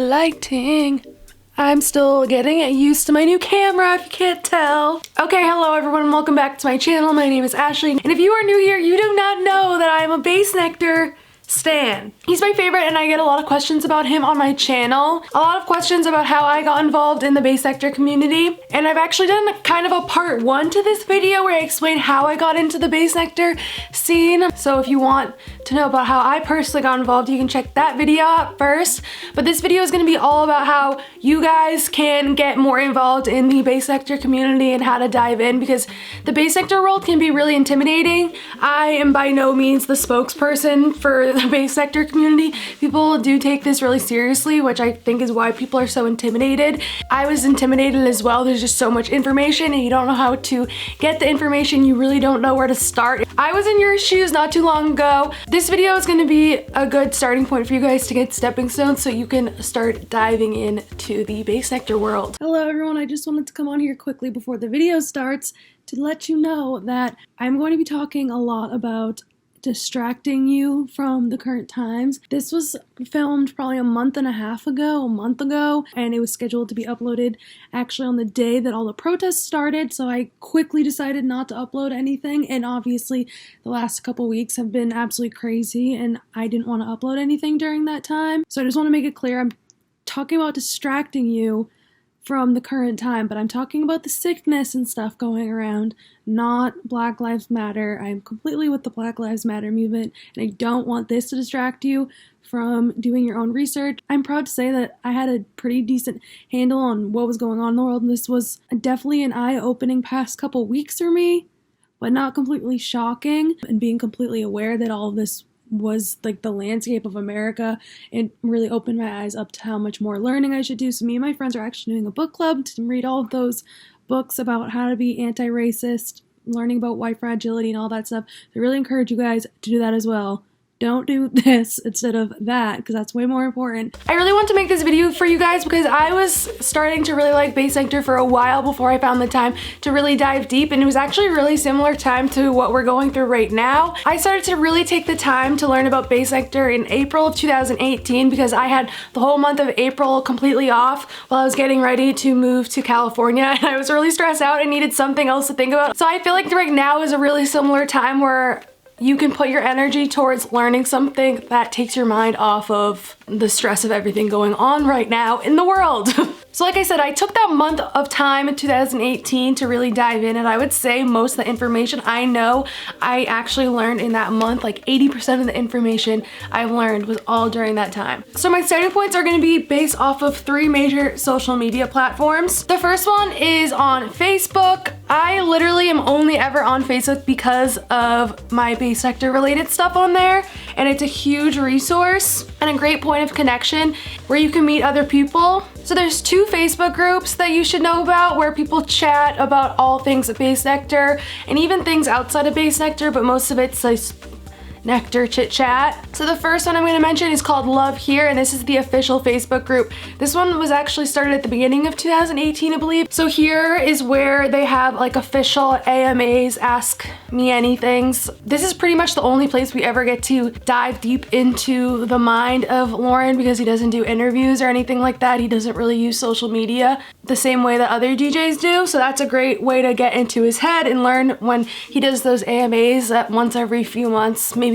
lighting. I'm still getting used to my new camera, if you can't tell. Okay, hello everyone, and welcome back to my channel. My name is Ashley, and if you are new here, you do not know that I am a Bassnectar stan. He's my favorite, and I get a lot of questions about him on my channel. A lot of questions about how I got involved in the Bassnectar community, and I've actually done kind of a part 1 to this video where I explain how I got into the Bassnectar scene. So if you want to know about how I personally got involved, you can check that video out first. But this video is going to be all about how you guys can get more involved in the Bassnectar community and how to dive in, because the Bassnectar world can be really intimidating. I am by no means the spokesperson for the Bassnectar community. People do take this really seriously, which I think is why people are so intimidated. I was intimidated as well. There's just so much information and you don't know how to get the information. You really don't know where to start. I was in your shoes not too long ago. This video is going to be a good starting point for you guys to get stepping stones so you can start diving into the Bassnectar world. Hello everyone, I just wanted to come on here quickly before the video starts to let you know that I'm going to be talking a lot about distracting you from the current times. This was filmed probably a month and a half ago, and it was scheduled to be uploaded actually on the day that all the protests started, so I quickly decided not to upload anything, and obviously the last couple weeks have been absolutely crazy and I didn't want to upload anything during that time. So I just want to make it clear, I'm talking about distracting you from the current time, but I'm talking about the sickness and stuff going around, not Black Lives Matter. I'm completely with the Black Lives Matter movement, and I don't want this to distract you from doing your own research. I'm proud to say that I had a pretty decent handle on what was going on in the world, and this was definitely an eye-opening past couple weeks for me, but not completely shocking, and being completely aware that all of this was like the landscape of America, and really opened my eyes up to how much more learning I should do. So me and my friends are actually doing a book club to read all of those books about how to be anti-racist, learning about white fragility and all that stuff. I really encourage you guys to do that as well. Don't do this instead of that, because that's way more important. I really want to make this video for you guys because I was starting to really like Bassnectar for a while before I found the time to really dive deep, and it was actually a really similar time to what we're going through right now. I started to really take the time to learn about Bassnectar in April of 2018 because I had the whole month of April completely off while I was getting ready to move to California, and I was really stressed out and needed something else to think about. So I feel like right now is a really similar time where you can put your energy towards learning something that takes your mind off of the stress of everything going on right now in the world. So like I said, I took that month of time in 2018 to really dive in, and I would say most of the information I know I actually learned in that month. Like 80% of the information I learned was all during that time. So my starting points are going to be based off of 3 major social media platforms. The first one is on Facebook. I literally am only ever on Facebook because of my Bassnectar related stuff on there, and it's a huge resource and a great point of connection where you can meet other people. So there's 2 Facebook groups that you should know about where people chat about all things Bassnectar and even things outside of Bassnectar, but most of it's like nectar chit chat. So the first one I'm going to mention is called Love Here, and this is the official Facebook group. This one was actually started at the beginning of 2018, I believe. So here is where they have like official AMAs, ask me anythings. This is pretty much the only place we ever get to dive deep into the mind of Lauren, because he doesn't do interviews or anything like that. He doesn't really use social media the same way that other DJs do. So that's a great way to get into his head and learn when he does those AMAs at once every few months, maybe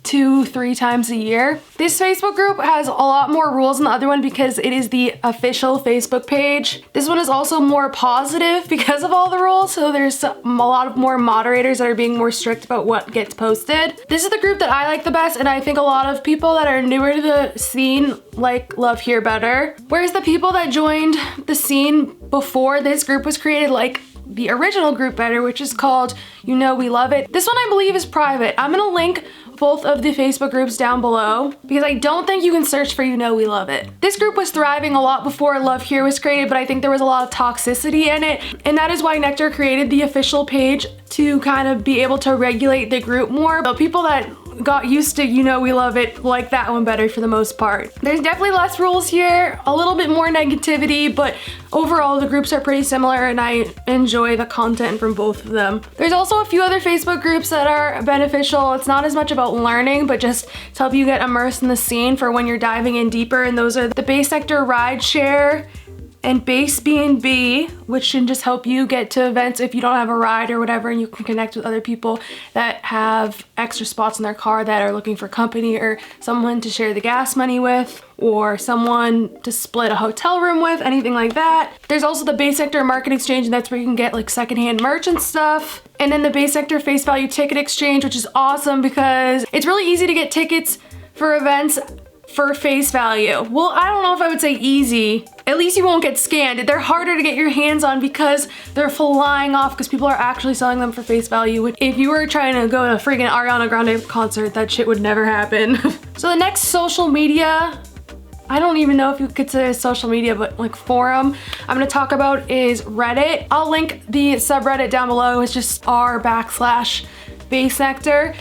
2-3 times a year. This Facebook group has a lot more rules than the other one because it is the official Facebook page. This one is also more positive because of all the rules, so there's a lot of more moderators that are being more strict about what gets posted. This is the group that I like the best, and I think a lot of people that are newer to the scene like Love Here better. Whereas the people that joined the scene before this group was created like the original group better, which is called You Know We Love It. This one I believe is private. I'm gonna link both of the Facebook groups down below because I don't think you can search for You Know We Love It. This group was thriving a lot before Love Here was created, but I think there was a lot of toxicity in it, and that is why Nectar created the official page to kind of be able to regulate the group more. But people that got used to, you know, we love it, like that one better for the most part. There's definitely less rules here, a little bit more negativity, but overall the groups are pretty similar and I enjoy the content from both of them. There's also a few other Facebook groups that are beneficial. It's not as much about learning, but just to help you get immersed in the scene for when you're diving in deeper, and those are the Bassnectar Rideshare and Bass B&B, which can just help you get to events if you don't have a ride or whatever, and you can connect with other people that have extra spots in their car that are looking for company or someone to share the gas money with, or someone to split a hotel room with, anything like that. There's also the Bassnectar Market Exchange, and that's where you can get like secondhand merch and stuff. And then the Bassnectar Face Value Ticket Exchange, which is awesome because it's really easy to get tickets for events for face value. Well, I don't know if I would say easy. At least you won't get scammed. They're harder to get your hands on because they're flying off because people are actually selling them for face value. If you were trying to go to a freaking Ariana Grande concert, that shit would never happen. So the next social media, I don't even know if you could consider it social media, but like forum I'm gonna talk about is Reddit. I'll link the subreddit down below. It's just r/Bassnectar.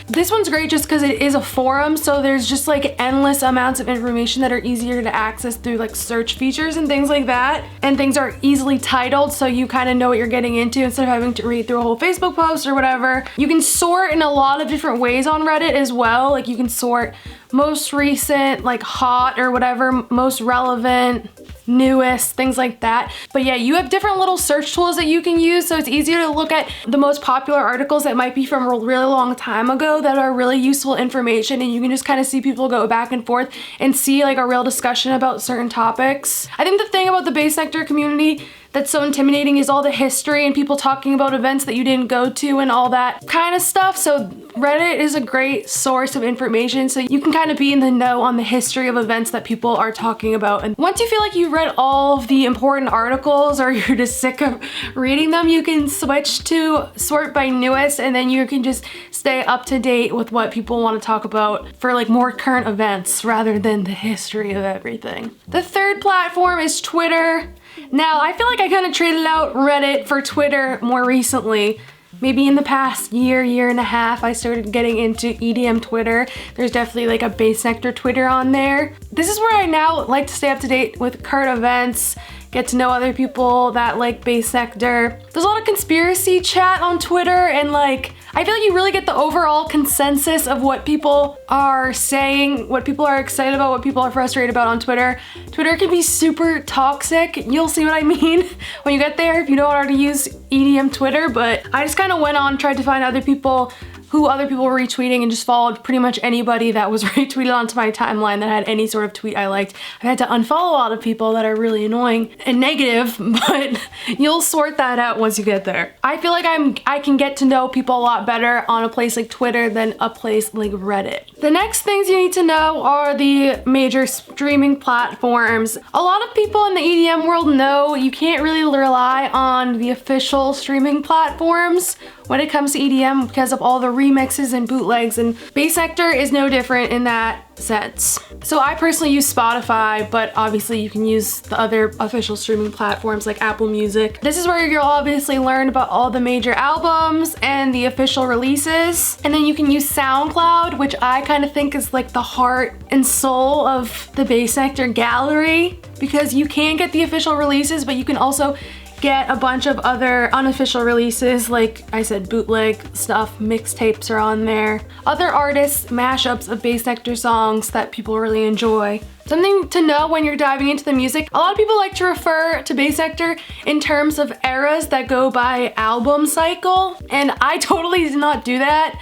This one's great just because it is a forum, so there's just like endless amounts of information that are easier to access through like search features and things like that. And things are easily titled, so you kind of know what you're getting into instead of having to read through a whole Facebook post or whatever. You can sort in a lot of different ways on Reddit as well. Like you can sort most recent, like hot or whatever, most relevant, newest, things like that. But yeah, you have different little search tools that you can use, so it's easier to look at the most popular articles that might be from a really long time ago that are really useful information, and you can just kind of see people go back and forth and see like a real discussion about certain topics. I think the thing about the Bassnectar community that's so intimidating is all the history and people talking about events that you didn't go to and all that kind of stuff. So Reddit is a great source of information, so you can kind of be in the know on the history of events that people are talking about. And once you feel like you've read all of the important articles or you're just sick of reading them, you can switch to sort by newest, and then you can just stay up to date with what people want to talk about for like more current events rather than the history of everything. The third platform is Twitter. Now, I feel like I kind of traded out Reddit for Twitter more recently. Maybe in the past year and a half, I started getting into EDM Twitter. There's definitely like a Bassnectar Twitter on there. This is where I now like to stay up to date with current events, get to know other people that like Bassnectar. There's a lot of conspiracy chat on Twitter, and like, I feel like you really get the overall consensus of what people are saying, what people are excited about, what people are frustrated about on Twitter. Twitter can be super toxic. You'll see what I mean when you get there if you don't already use EDM Twitter, but I just kind of went on, tried to find other people who other people were retweeting, and just followed pretty much anybody that was retweeted onto my timeline that had any sort of tweet I liked. I had to unfollow a lot of people that are really annoying and negative, but you'll sort that out once you get there. I feel like I can get to know people a lot better on a place like Twitter than a place like Reddit. The next things you need to know are the major streaming platforms. A lot of people in the EDM world know you can't really rely on the official streaming platforms when it comes to EDM because of all the remixes and bootlegs, and Bassnectar is no different in that sense. So I personally use Spotify, but obviously you can use the other official streaming platforms like Apple Music. This is where you'll obviously learn about all the major albums and the official releases. And then you can use SoundCloud, which I kind of think is like the heart and soul of the Bassnectar gallery, because you can get the official releases, but you can also get a bunch of other unofficial releases, like I said, bootleg stuff, mixtapes are on there. Other artists, mashups of Bassnectar songs that people really enjoy. Something to know when you're diving into the music, a lot of people like to refer to Bassnectar in terms of eras that go by album cycle, and I totally do not do that.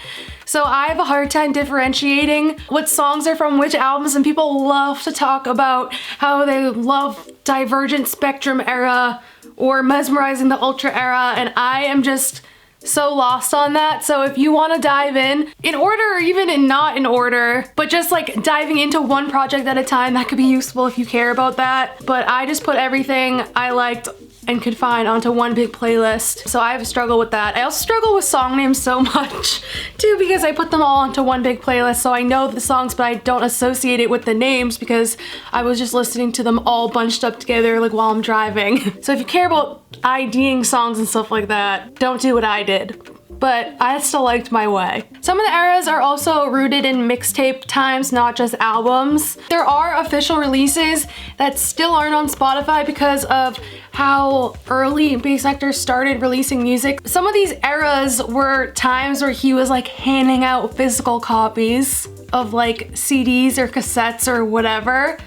So I have a hard time differentiating what songs are from which albums, and people love to talk about how they love Divergent Spectrum era or Mesmerizing the Ultra era, and I am just so lost on that. So if you want to dive in order or even in not in order, but just like diving into one project at a time, that could be useful if you care about that. But I just put everything I liked and could find onto one big playlist. So I have a struggle with that. I also struggle with song names so much too, because I put them all onto one big playlist, so I know the songs but I don't associate it with the names because I was just listening to them all bunched up together like while I'm driving. So if you care about IDing songs and stuff like that, don't do what I did. but I still liked my way. Some of the eras are also rooted in mixtape times, not just albums. There are official releases that still aren't on Spotify because of how early Bassnectar started releasing music. Some of these eras were times where he was like handing out physical copies of like CDs or cassettes or whatever.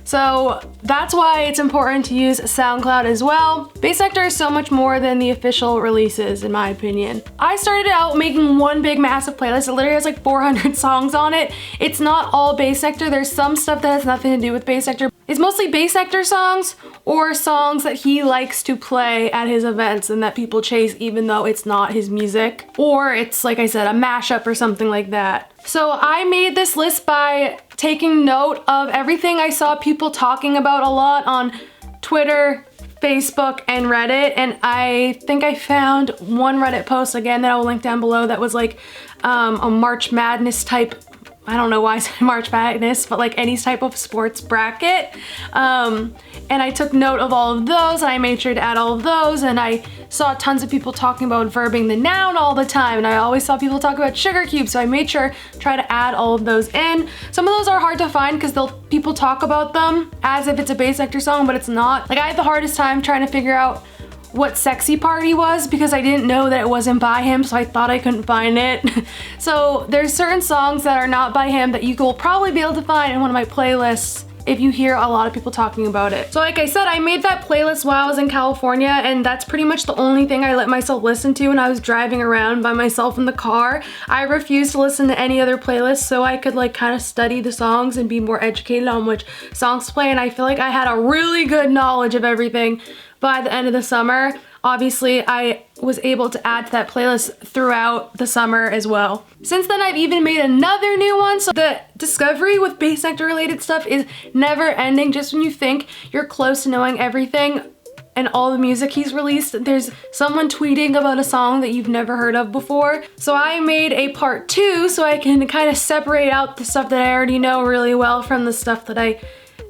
So that's why it's important to use SoundCloud as well. Bassnectar is so much more than the official releases, in my opinion. I started out making one big massive playlist. It literally has like 400 songs on it. It's not all Bassnectar. There's some stuff that has nothing to do with Bassnectar. It's mostly Bassnectar songs or songs that he likes to play at his events and that people chase even though it's not his music. Or it's, like I said, a mashup or something like that. So I made this list by taking note of everything I saw people talking about a lot on Twitter, Facebook, and Reddit. And I think I found one Reddit post again that I will link down below that was like a March Madness type, I don't know why I said March Madness, but like any type of sports bracket. And I took note of all of those and I made sure to add all of those, and I saw tons of people talking about verbing the noun all the time, and I always saw people talk about sugar cubes, so I made sure to try to add all of those in. Some of those are hard to find because people talk about them as if it's a Bassnectar song, but it's not. Like I had the hardest time trying to figure out what Sexy Party was because I didn't know that it wasn't by him, so I thought I couldn't find it. So there's certain songs that are not by him that you will probably be able to find in one of my playlists if you hear a lot of people talking about it. So like I said, I made that playlist while I was in California, and that's pretty much the only thing I let myself listen to when I was driving around by myself in the car. I refused to listen to any other playlists so I could like kind of study the songs and be more educated on which songs to play, and I feel like I had a really good knowledge of everything by the end of the summer. Obviously, I was able to add to that playlist throughout the summer as well. Since then, I've even made another new one. So the discovery with Bassnectar related stuff is never ending. Just when you think you're close to knowing everything and all the music he's released, there's someone tweeting about a song that you've never heard of before. So I made a part 2 so I can kind of separate out the stuff that I already know really well from the stuff that I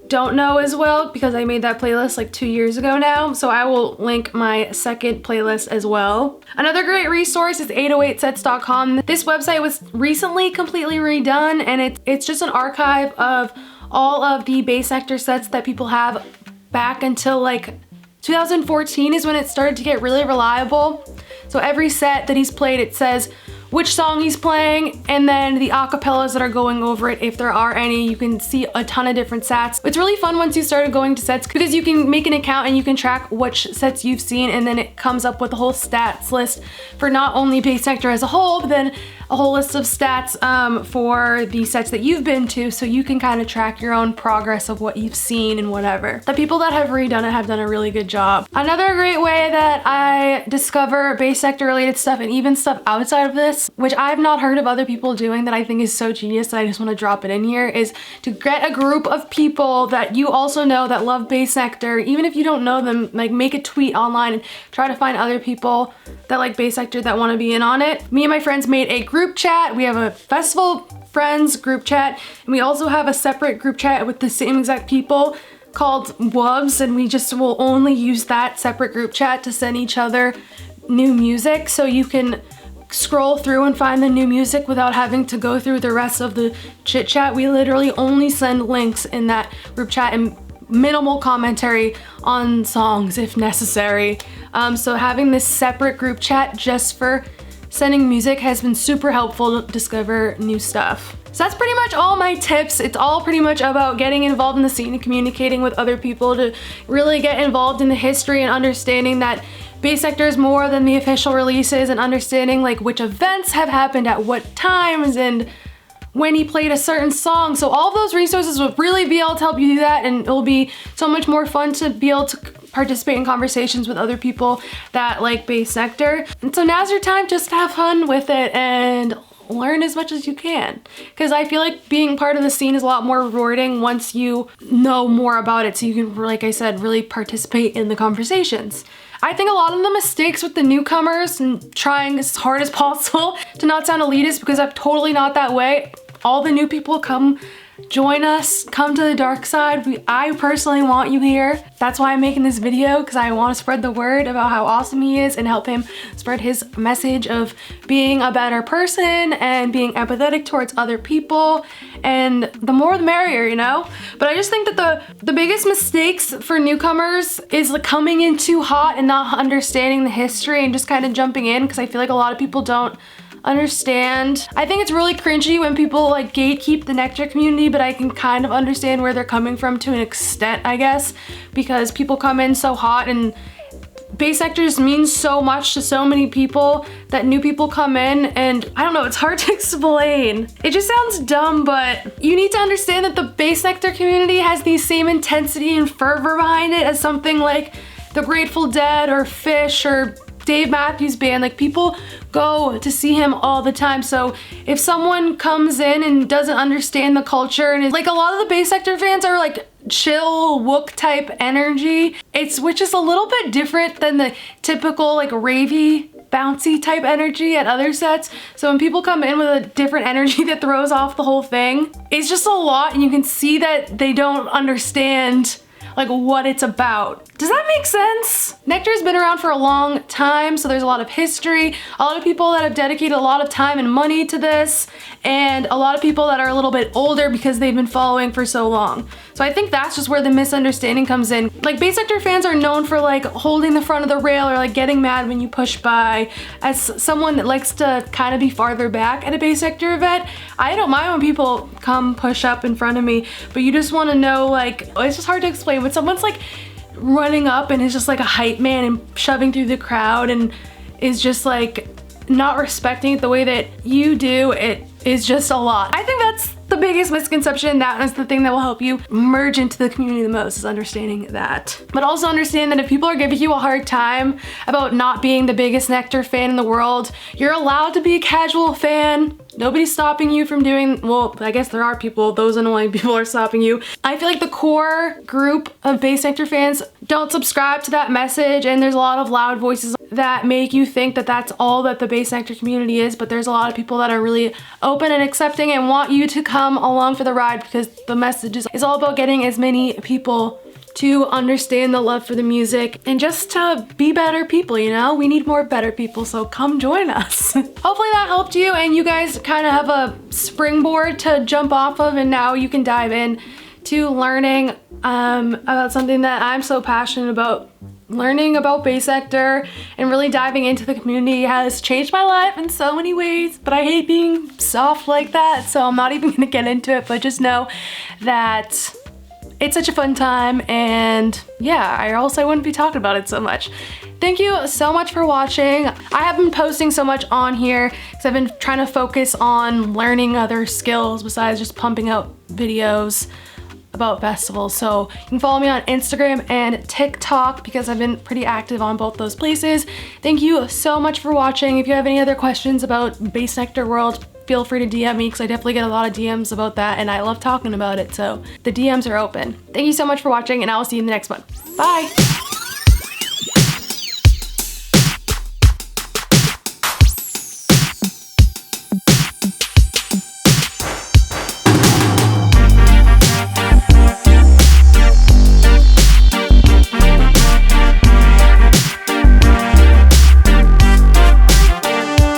don't know as well, because I made that playlist like 2 years ago now, so I will link my second playlist as well. Another great resource is 808sets.com. This website was recently completely redone, and it's just an archive of all of the Bassnectar sets that people have back until like 2014 is when it started to get really reliable. So every set that he's played, it says which song he's playing, and then the acapellas that are going over it, if there are any. You can see a ton of different sets. It's really fun once you started going to sets because you can make an account and you can track which sets you've seen, and then it comes up with a whole stats list for not only Bassnectar as a whole, but then a whole list of stats for the sets that you've been to, so you can kind of track your own progress of what you've seen and whatever. The people that have redone it have done a really good job. Another great way that I discover Bassnectar related stuff, and even stuff outside of this, which I've not heard of other people doing that I think is so genius that I just want to drop it in here, is to get a group of people that you also know that love Bassnectar. Even if you don't know them, like make a tweet online and try to find other people that like Bassnectar that want to be in on it. Me and my friends made a group chat. We have a festival friends group chat, and we also have a separate group chat with the same exact people called Wubs, and we just will only use that separate group chat to send each other new music, so you can scroll through and find the new music without having to go through the rest of the chit chat. We literally only send links in that group chat and minimal commentary on songs if necessary. So having this separate group chat just for sending music has been super helpful to discover new stuff. So that's pretty much all my tips. It's all pretty much about getting involved in the scene and communicating with other people to really get involved in the history and understanding that Bassnectar is more than the official releases, and understanding like which events have happened at what times and when he played a certain song. So all of those resources will really be able to help you do that, and it'll be so much more fun to be able to participate in conversations with other people that like Bassnectar. And so now's your time just to have fun with it and learn as much as you can, because I feel like being part of the scene is a lot more rewarding once you know more about it, so you can, like I said, really participate in the conversations. I think a lot of the mistakes with the newcomers and trying as hard as possible to not sound elitist, because I'm totally not that way. All the new people come join us, come to the dark side. I personally want you here. That's why I'm making this video, because I want to spread the word about how awesome he is and help him spread his message of being a better person and being empathetic towards other people. And the more the merrier, you know? But I just think that the biggest mistakes for newcomers is like coming in too hot and not understanding the history and just kind of jumping in, because I feel like a lot of people don't understand. I think it's really cringy when people like gatekeep the Nectar community, but I can kind of understand where they're coming from to an extent, I guess, because people come in so hot and Bassnectar just means so much to so many people that new people come in, and I don't know, it's hard to explain. It just sounds dumb, but you need to understand that the Bassnectar community has the same intensity and fervor behind it as something like the Grateful Dead or Fish or Dave Matthews Band. Like, people go to see him all the time. So if someone comes in and doesn't understand the culture, and like, a lot of the Bassnectar fans are like chill wook type energy, which is a little bit different than the typical like ravey bouncy type energy at other sets. So when people come in with a different energy that throws off the whole thing, it's just a lot, and you can see that they don't understand like what it's about. Does that make sense? Nectar's been around for a long time, so there's a lot of history, a lot of people that have dedicated a lot of time and money to this, and a lot of people that are a little bit older because they've been following for so long. So I think that's just where the misunderstanding comes in. Like, Bassnectar fans are known for like holding the front of the rail or like getting mad when you push by. As someone that likes to kind of be farther back at a Bassnectar event, I don't mind when people come push up in front of me, but you just want to know, like, it's just hard to explain when someone's like running up and is just like a hype man and shoving through the crowd and is just like not respecting it the way that you do. It is just a lot. I think that's the biggest misconception. That is the thing that will help you merge into the community the most, is understanding that. But also understand that if people are giving you a hard time about not being the biggest Nectar fan in the world, you're allowed to be a casual fan. Nobody's stopping you from doing, well, I guess there are people, those annoying people are stopping you. I feel like the core group of Bassnectar fans don't subscribe to that message, and there's a lot of loud voices that make you think that that's all that the Bassnectar community is, but there's a lot of people that are really open and accepting and want you to come along for the ride, because the message is all about getting as many people to understand the love for the music and just to be better people, you know? We need more better people, so come join us. Hopefully that helped you and you guys kind of have a springboard to jump off of, and now you can dive in to learning about something that I'm so passionate about. Learning about Bassnectar and really diving into the community has changed my life in so many ways, but I hate being soft like that, so I'm not even gonna get into it, but just know that it's such a fun time, and yeah, I wouldn't be talking about it so much. Thank you so much for watching. I haven't been posting so much on here because I've been trying to focus on learning other skills besides just pumping out videos about festivals. So you can follow me on Instagram and TikTok because I've been pretty active on both those places. Thank you so much for watching. If you have any other questions about Bassnectar World, feel free to DM me because I definitely get a lot of DMs about that and I love talking about it. So the DMs are open. Thank you so much for watching and I will see you in the next one. Bye.